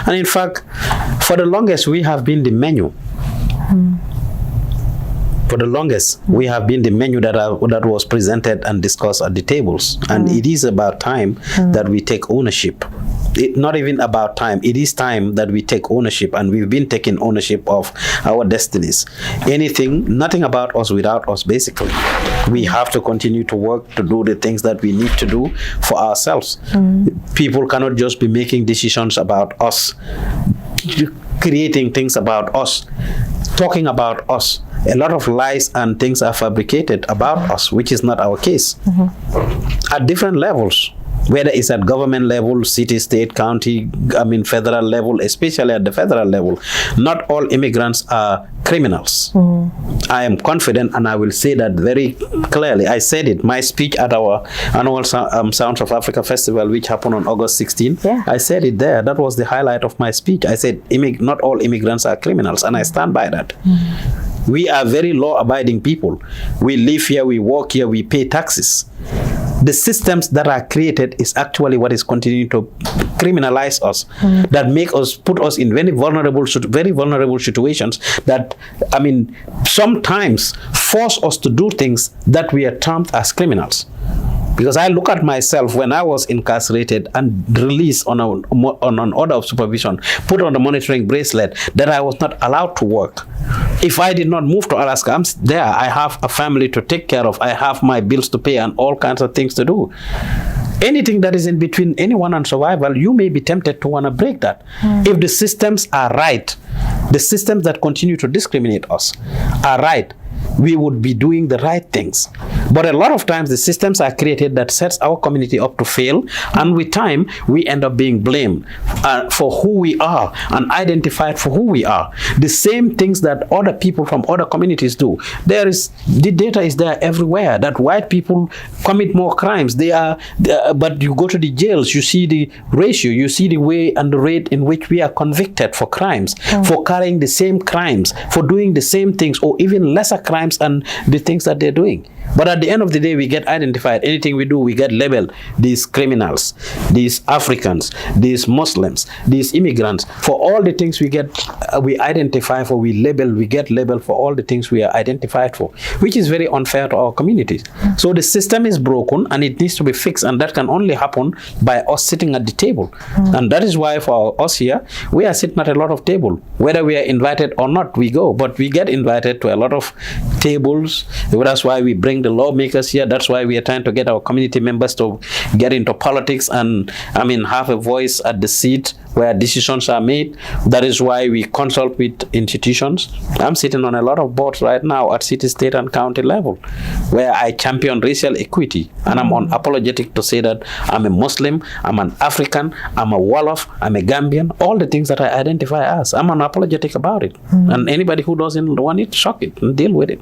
And in fact, for the longest, we have been the menu. For the longest, we have been the menu that was presented and discussed at the tables. And it is about time that we take ownership. Not even about time. It is time that we take ownership, and we've been taking ownership of our destinies. Nothing about us without us, basically. We have to continue to work to do the things that we need to do for ourselves. People cannot just be making decisions about us, creating things about us, talking about us. A lot of lies and things are fabricated about us, which is not our case. At different levels, whether it's at government level, city, state, county, federal level, especially at the federal level, not all immigrants are criminals. I am confident, and I will say that very clearly. I said it, my speech at our annual Sounds of Africa Festival, which happened on August 16th. I said it there. That was the highlight of my speech. I said, not all immigrants are criminals, and I stand by that. We are very law-abiding people. We live here, we work here, we pay taxes. The systems that are created is actually what is continuing to criminalize us, that make us, put us in very vulnerable situations that, sometimes force us to do things that we are termed as criminals. Because I look at myself when I was incarcerated and released on an order of supervision, put on the monitoring bracelet, that I was not allowed to work. If I did not move to Alaska, I'm there. I have a family to take care of. I have my bills to pay and all kinds of things to do. Anything that is in between anyone and survival, you may be tempted to want to break that. If the systems are right, the systems that continue to discriminate us are right, we would be doing the right things. But a lot of times the systems are created that sets our community up to fail, and with time we end up being blamed for who we are and identified for who we are. The same things that other people from other communities do. The data is there everywhere that white people commit more crimes. But you go to the jails, you see the ratio, you see the way and the rate in which we are convicted for crimes, for carrying the same crimes, for doing the same things, or even lesser crimes and the things that they're doing. But at the end of the day, we get identified. Anything we do, we get labeled. These criminals, these Africans, these Muslims, these immigrants. For all the things we get, we identify for, we get labeled for all the things we are identified for, which is very unfair to our communities. So the system is broken and it needs to be fixed, and that can only happen by us sitting at the table. And that is why for us here, we are sitting at a lot of tables. Whether we are invited or not, we go. But we get invited to a lot of tables. That's why we bring the lawmakers here. That's why we are trying to get our community members to get into politics and have a voice at the seat where decisions are made. That is why we consult with institutions. I'm sitting on a lot of boards right now at city, state, and county level, where I champion racial equity, and I'm unapologetic to say that I'm a Muslim, I'm an African, I'm a Wolof, I'm a Gambian, all the things that I identify as. I'm unapologetic about it. And anybody who doesn't want it, shock it and deal with it.